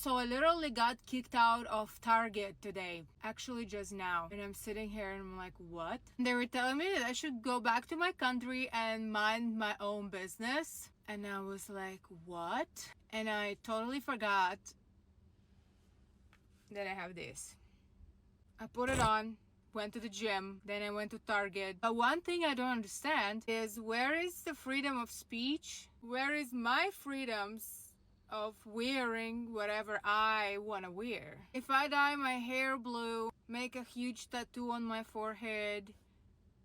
So I literally got kicked out of Target today, actually just now. And I'm sitting here and I'm like, what? They were telling me that I should go back to my country and mind my own business. And I was like, what? And I totally forgot that I have this. I put it on, went to the gym, then I went to Target. But one thing I don't understand is, where is the freedom of speech? Where is my freedoms of wearing whatever I want to wear? If I dye my hair blue, make a huge tattoo on my forehead,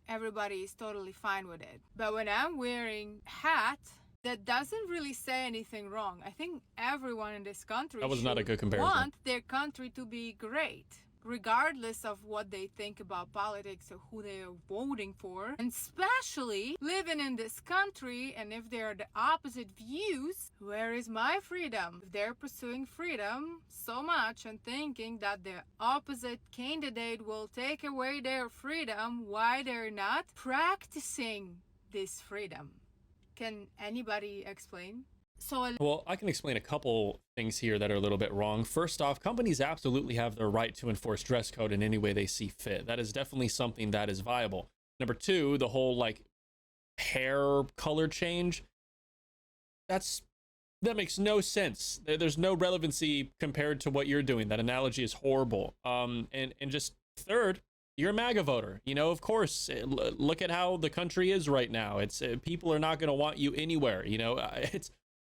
everybody is totally fine with it. But when I'm wearing a hat that doesn't really say anything wrong, I think everyone in this country That was not a good comparison. Want their country to be great, regardless of what they think about politics or who they are voting for, and especially living in this country. And if they're the opposite views, where is my freedom? If they're pursuing freedom so much and thinking that the opposite candidate will take away their freedom, why they're not practicing this freedom? Can anybody explain? Well, I can explain a couple things here that are a little bit wrong. First off, companies absolutely have the right to enforce dress code in any way they see fit. That is definitely something that is viable. Number two, the whole like hair color change, that makes no sense. There's no relevancy compared to what you're doing. That analogy is horrible. And just third, you're a MAGA voter. You know, of course, look at how the country is right now. It's people are not going to want you anywhere. You know,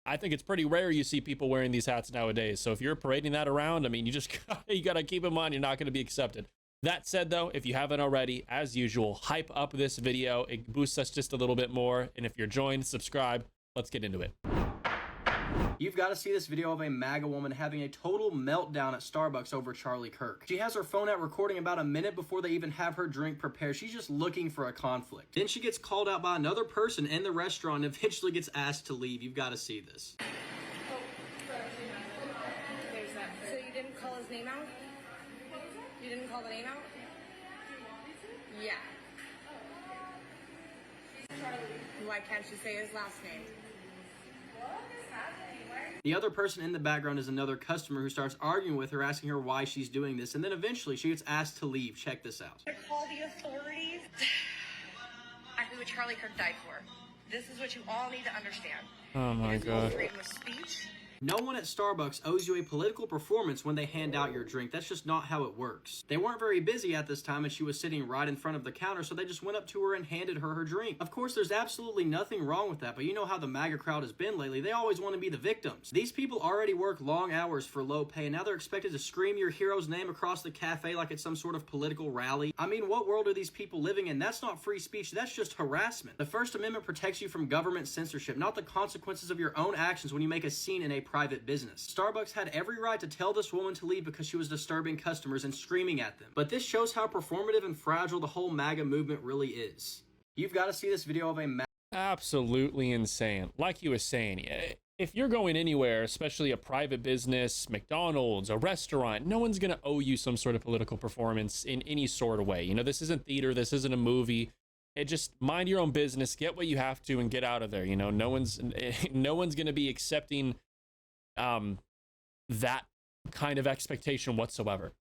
I think it's pretty rare you see people wearing these hats nowadays. So if you're parading that around, I mean, you got to keep in mind you're not going to be accepted. That said, though, if you haven't already, as usual, hype up this video. It boosts us just a little bit more. And if you're joined, subscribe. Let's get into it. You've got to see this video of a MAGA woman having a total meltdown at Starbucks over Charlie Kirk. She has her phone out recording about a minute before they even have her drink prepared. She's just looking for a conflict. Then she gets called out by another person in the restaurant and eventually gets asked to leave. You've got to see this. So you didn't call his name out? You didn't call the name out? Yeah. Why can't you say his last name? The other person in the background is another customer who starts arguing with her, asking her why she's doing this, and then eventually she gets asked to leave. Check this out. Call the authorities. I knew what Charlie Kirk died for. This is what you all need to understand. Oh my God. Freedom of speech. No one at Starbucks owes you a political performance when they hand out your drink. That's just not how it works. They weren't very busy at this time and she was sitting right in front of the counter, so they just went up to her and handed her her drink. Of course, there's absolutely nothing wrong with that, but you know how the MAGA crowd has been lately. They always want to be the victims. These people already work long hours for low pay, and now they're expected to scream your hero's name across the cafe like it's some sort of political rally. I mean, what world are these people living in? That's not free speech, that's just harassment. The First Amendment protects you from government censorship, not the consequences of your own actions when you make a scene in a private business. Starbucks had every right to tell this woman to leave because she was disturbing customers and screaming at them. But this shows how performative and fragile the whole MAGA movement really is. You've got to see this video of a Absolutely insane. Like he was saying, if you're going anywhere, especially a private business, McDonald's, a restaurant, no one's going to owe you some sort of political performance in any sort of way. You know, this isn't theater, this isn't a movie. It just mind your own business, get what you have to, and get out of there. You know, no one's going to be accepting that kind of expectation whatsoever.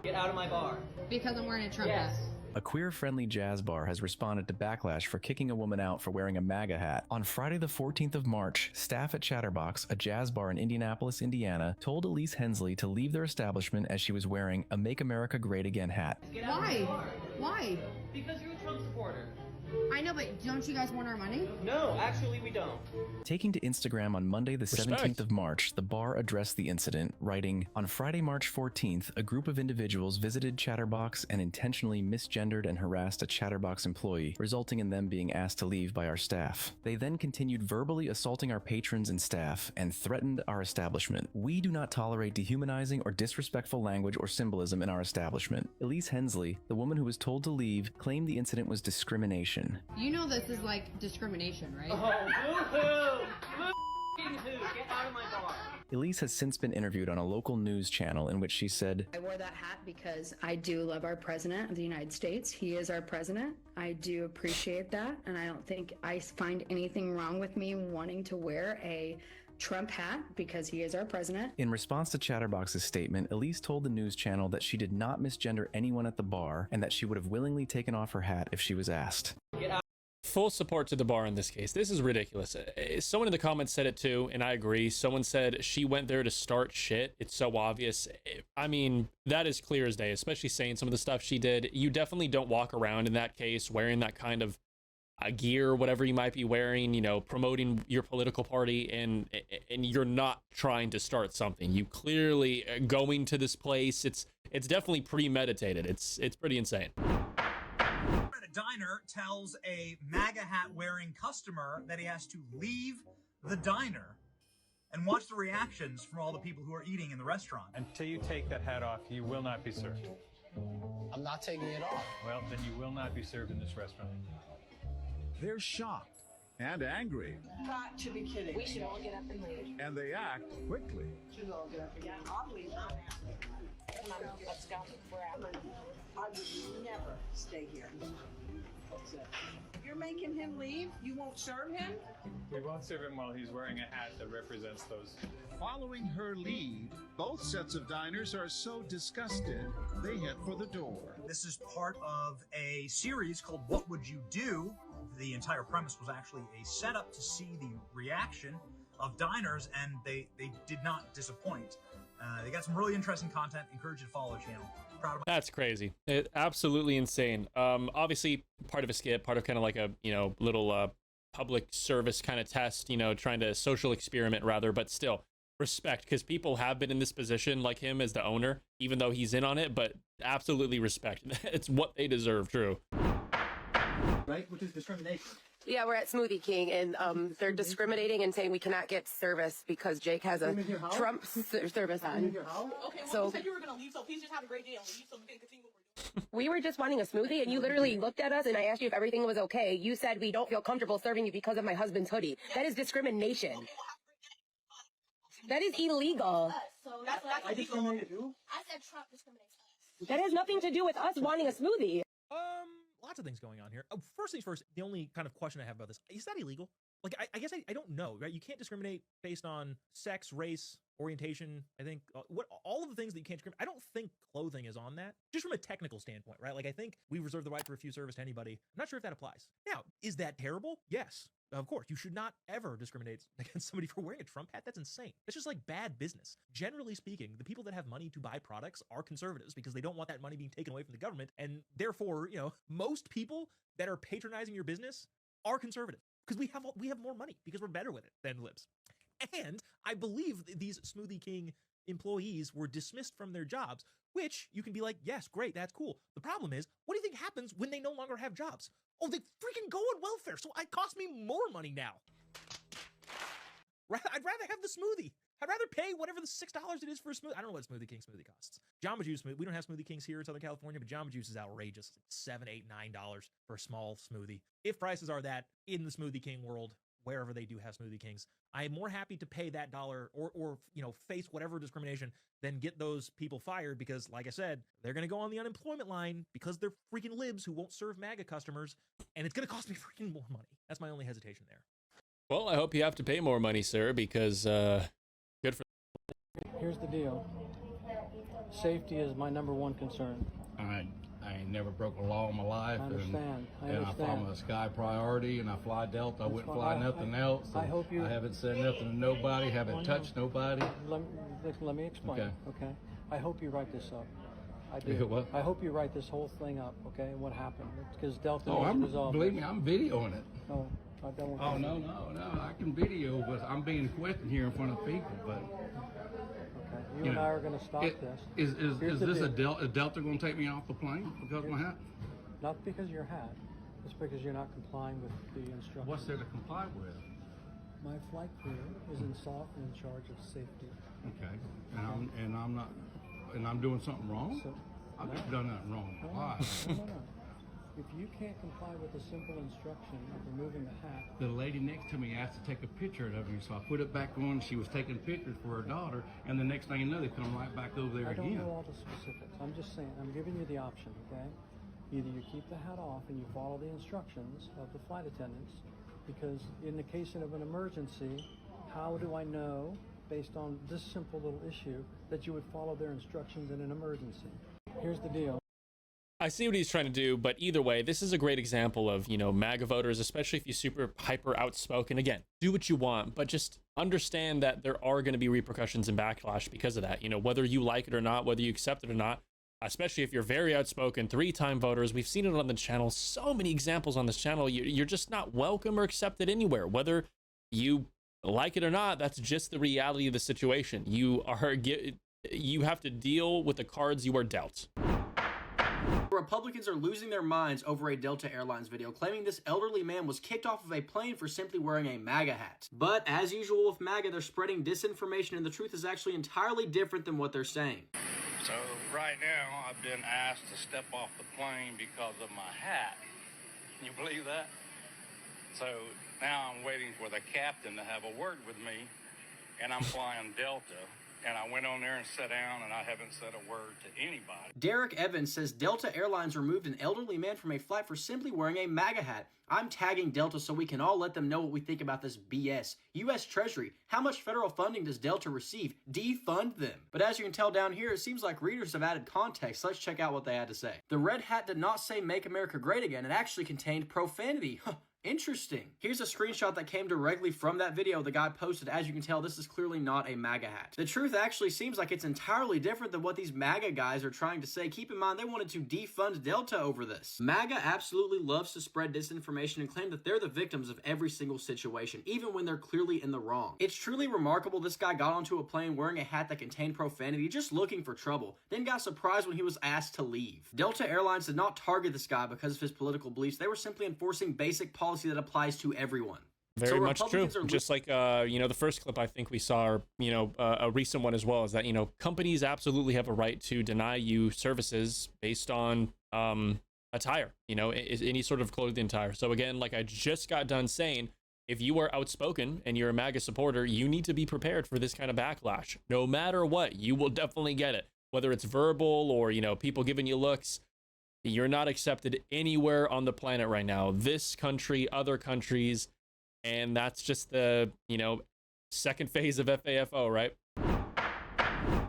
Get out of my bar. Because I'm wearing a Trump Yes. hat. A queer-friendly jazz bar has responded to backlash for kicking a woman out for wearing a MAGA hat. On Friday the 14th of March, staff at Chatterbox, a jazz bar in Indianapolis, Indiana, told Elise Hensley to leave their establishment as she was wearing a Make America Great Again hat. Get out of my Why? bar. Why? Because you're a Trump supporter. I know, but don't you guys want our money? No, actually we don't. Taking to Instagram on Monday the 17th of March, the bar addressed the incident, writing, "On Friday, March 14th, a group of individuals visited Chatterbox and intentionally misgendered and harassed a Chatterbox employee, resulting in them being asked to leave by our staff. They then continued verbally assaulting our patrons and staff and threatened our establishment. We do not tolerate dehumanizing or disrespectful language or symbolism in our establishment." Elise Hensley, the woman who was told to leave, claimed the incident was discrimination. You know this is like discrimination, right? Oh, boo-hoo! Boo-hoo! Get out of my bar. Elise has since been interviewed on a local news channel in which she said, I wore that hat because I do love our president of the United States. He is our president. I do appreciate that, and I don't think I find anything wrong with me wanting to wear a Trump hat because he is our president. In response to Chatterbox's statement, Elise told the news channel that she did not misgender anyone at the bar and that she would have willingly taken off her hat if she was asked. Full support to the bar in this case. This is ridiculous. Someone in the comments said it too, and I agree. Someone said she went there to start shit. It's so obvious. I mean, that is clear as day, especially saying some of the stuff she did. You definitely don't walk around in that case wearing that kind of gear, whatever you might be wearing, you know, promoting your political party, and you're not trying to start something. You clearly going to this place. It's definitely premeditated. It's pretty insane. Diner tells a MAGA hat wearing customer that he has to leave the diner, and watch the reactions from all the people who are eating in the restaurant. Until you take that hat off, you will not be served. I'm not taking it off. Well, then you will not be served in this restaurant. They're shocked and angry. Got to be kidding. We should all get up and leave. And they act quickly. Should all get up and leave. I'll leave. Come on, let's go. We're out. I would never stay here. If you're making him leave, you won't serve him? We won't serve him while he's wearing a hat that represents those. Following her lead, both sets of diners are so disgusted, they head for the door. This is part of a series called What Would You Do? The entire premise was actually a setup to see the reaction of diners, and they did not disappoint. They got some really interesting content. Encourage you to follow the channel. That's crazy. Absolutely insane. Obviously part of a skit, part of kind of like a, you know, little public service kind of test, you know, trying to social experiment rather, but still respect, because people have been in this position like him as the owner, even though he's in on it, but absolutely respect. It's what they deserve. True. Right, which is discrimination. Yeah, we're at Smoothie King, and they're discriminating and saying we cannot get service because Jake has a Trump service on. Okay, well, so you said you were going to leave, so please just have a great day and leave so we can continue what we're doing. we were just wanting a smoothie, and you literally looked at us, and I asked you if everything was okay. You said we don't feel comfortable serving you because of my husband's hoodie. That is discrimination. That is illegal. So that's I discriminate you? I said Trump discriminates us. That has nothing to do with us wanting a smoothie. Lots of things going on here. First things first, the only kind of question I have about this, is that illegal? Like, I guess I don't know, right? You can't discriminate based on sex, race, orientation. I think what all of the things that you can't discriminate. I don't think clothing is on that, just from a technical standpoint, right? Like, I think we reserve the right to refuse service to anybody. I'm not sure if that applies. Now, is that terrible? Yes. Of course, you should not ever discriminate against somebody for wearing a Trump hat. That's insane. It's just like bad business. Generally speaking, the people that have money to buy products are conservatives because they don't want that money being taken away from the government. And therefore, you know, most people that are patronizing your business are conservative because we have more money because we're better with it than libs. And I believe these Smoothie King employees were dismissed from their jobs, which you can be like, yes, great, that's cool. The problem is, what do you think happens when they no longer have jobs? Oh, they freaking go on welfare, so it costs me more money now. I'd rather have the smoothie. I'd rather pay whatever the $6 it is for a smoothie. I don't know what a Smoothie King smoothie costs. Jamba Juice smoothie. We don't have Smoothie Kings here in Southern California, but Jamba Juice is outrageous. It's like $7, $8, $9 for a small smoothie. If prices are that in the Smoothie King world, wherever they do have Smoothie Kings, I am more happy to pay that dollar or you know, face whatever discrimination than get those people fired because, like I said, they're going to go on the unemployment line because they're freaking libs who won't serve MAGA customers, and it's going to cost me freaking more money. That's my only hesitation there. Well, I hope you have to pay more money, sir, because good for. Here's the deal. Safety is my #1 concern. I ain't never broke a law in my life. I understand. And I fly my Sky Priority, and I fly Delta. I wouldn't fly nothing else. I hope you. I haven't said nothing to nobody. Haven't touched nobody. Let me explain. Okay. I hope you write this up. I do. You what? I hope you write this whole thing up. Okay. What happened? Because Delta. Believe me, I'm videoing it. Oh, I don't. Oh no! I can video, but I'm being questioned here in front of people. But you and I are going to stop this. Is this a Delta going to take me off the plane because of my hat? Not because of your hat. It's because you're not complying with the instructions. What's there to comply with? My flight crew is in charge of safety. Okay, and I'm not, and I'm doing something wrong. I've done nothing wrong. Why? No. If you can't comply with the simple instruction of removing the hat. The lady next to me asked to take a picture of me, so I put it back on. She was taking pictures for her daughter, and the next thing you know, they come right back over there again. I don't know all the specifics. I'm just saying, I'm giving you the option, okay? Either you keep the hat off and you follow the instructions of the flight attendants, because in the case of an emergency, How do I know, based on this simple little issue, that you would follow their instructions in an emergency? Here's the deal. I see what he's trying to do, but either way, this is a great example of, you know, MAGA voters, especially if you're super hyper outspoken. Again, do what you want, but just understand that there are going to be repercussions and backlash because of that. You know, whether you like it or not, whether you accept it or not, especially if you're very outspoken, 3-time voters. We've seen it on the channel. So many examples on this channel. You're just not welcome or accepted anywhere, whether you like it or not. That's just the reality of the situation. You have to deal with the cards you are dealt. Republicans are losing their minds over a Delta Airlines video claiming this elderly man was kicked off of a plane for simply wearing a MAGA hat. But as usual with MAGA, they're spreading disinformation and the truth is actually entirely different than what they're saying. So right now, I've been asked to step off the plane because of my hat. Can you believe that? So now I'm waiting for the captain to have a word with me, and I'm flying Delta. And I went on there and sat down, and I haven't said a word to anybody. Derek Evans says Delta Airlines removed an elderly man from a flight for simply wearing a MAGA hat. I'm tagging Delta so we can all let them know what we think about this BS. U.S. Treasury, how much federal funding does Delta receive? Defund them. But as you can tell down here, it seems like readers have added context. Let's check out what they had to say. The red hat did not say Make America Great Again. It actually contained profanity. Interesting. Here's a screenshot that came directly from that video the guy posted. As you can tell, this is clearly not a MAGA hat. The truth actually seems like it's entirely different than what these MAGA guys are trying to say. Keep in mind, they wanted to defund Delta over this. MAGA absolutely loves to spread disinformation and claim that they're the victims of every single situation, even when they're clearly in the wrong. It's truly remarkable this guy got onto a plane wearing a hat that contained profanity, just looking for trouble, then got surprised when he was asked to leave. Delta Airlines did not target this guy because of his political beliefs. They were simply enforcing basic policy that applies to everyone. Very much true. Just like, you know, the first clip I think we saw, or, you know, a recent one as well, is that, you know, companies absolutely have a right to deny you services based on attire, you know, any sort of clothing attire. So again, like I just got done saying, if you are outspoken and you're a MAGA supporter, you need to be prepared for this kind of backlash. No matter what, you will definitely get it. Whether it's verbal or, you know, people giving you looks, you're not accepted anywhere on the planet right now. This country, other countries, and that's just the, you know, second phase of FAFO, right?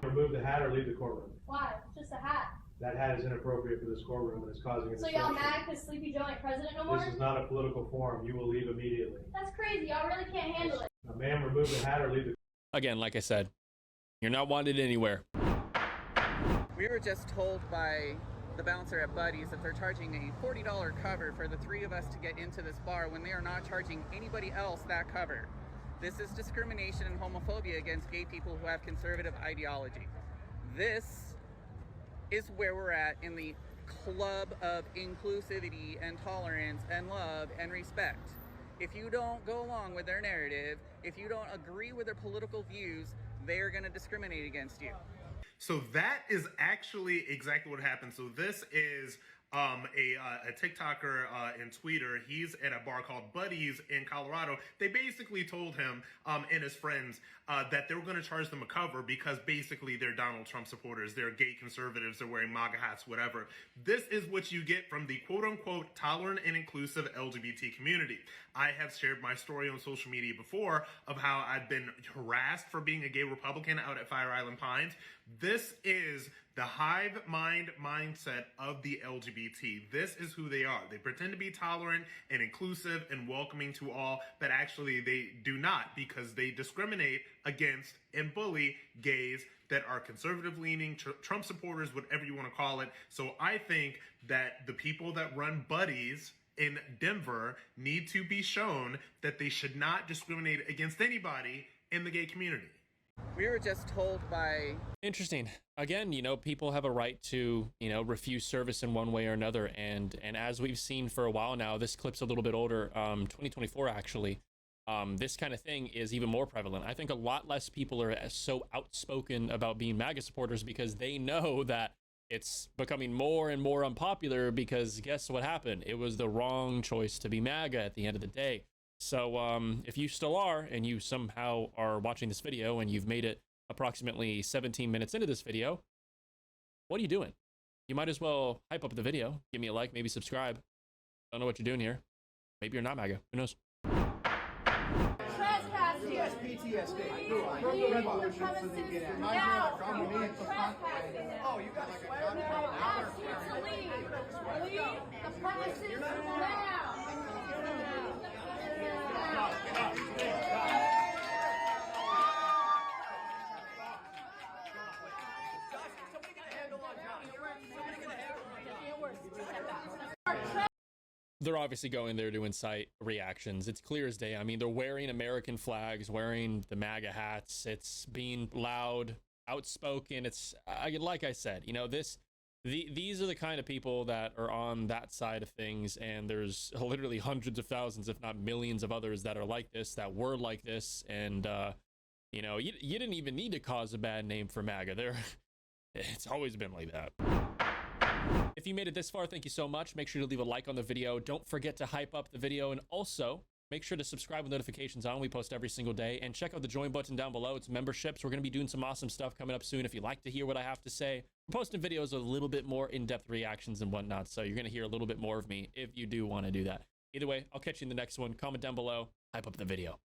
Remove the hat or leave the courtroom. Why? Just a hat. That hat is inappropriate for this courtroom and is causing a So distraction. y'all mad because Sleepy Joe ain't president no more? This is not a political forum. You will leave immediately. That's crazy. Y'all really can't handle it. Now, ma'am, remove the hat or leave the... Again, like I said, you're not wanted anywhere. We were just told by the bouncer at Buddy's that they're charging a $40 cover for the 3 of us to get into this bar when they are not charging anybody else that cover. This is discrimination and homophobia against gay people who have conservative ideology. This is where we're at in the club of inclusivity and tolerance and love and respect. If you don't go along with their narrative, if you don't agree with their political views, they're going to discriminate against you. So that is actually exactly what happened. So this is a TikToker and tweeter. He's at a bar called Buddy's in Colorado. They basically told him and his friends that they were going to charge them a cover because basically they're Donald Trump supporters. They're gay conservatives. They're wearing MAGA hats, whatever. This is what you get from the quote-unquote tolerant and inclusive LGBT community. I have shared my story on social media before of how I've been harassed for being a gay Republican out at Fire Island Pines. This is the hive mind mindset of the LGBT. This is who they are. They pretend to be tolerant and inclusive and welcoming to all, but actually they do not, because they discriminate against and bully gays that are conservative-leaning, Trump supporters, whatever you want to call it. So I think that the people that run Buddy's in Denver need to be shown that they should not discriminate against anybody in the gay community. We were just told by... Interesting. Again, you know, people have a right to, you know, refuse service in one way or another. And as we've seen for a while now, this clip's a little bit older, 2024 actually, this kind of thing is even more prevalent. I think a lot less people are so outspoken about being MAGA supporters because they know that it's becoming more and more unpopular because guess what happened? It was the wrong choice to be MAGA at the end of the day. So if you still are, and you somehow are watching this video and you've made it approximately 17 minutes into this video, what are you doing? You might as well hype up the video, give me a like, maybe subscribe. Don't know what you're doing here. Maybe you're not MAGA. Who knows? Trespass here. PTSD. From the revolution so they get out. Oh, you got like a They're obviously going there to incite reactions. It's clear as day. I mean, they're wearing American flags, wearing the MAGA hats. It's being loud, outspoken. It's like I said, you know, these are the kind of people that are on that side of things, and there's literally hundreds of thousands, if not millions of others that are like this, that were like this, and you know, you didn't even need to cause a bad name for MAGA. It's always been like that. If you made it this far, thank you so much. Make sure to leave a like on the video. Don't forget to hype up the video, and also make sure to subscribe with notifications on. We post every single day, and check out the join button down below. It's memberships. We're going to be doing some awesome stuff coming up soon. If you like to hear what I have to say, we're posting videos with a little bit more in-depth reactions and whatnot, so you're going to hear a little bit more of me if you do want to do that. Either way, I'll catch you in the next one. Comment down below, hype up the video.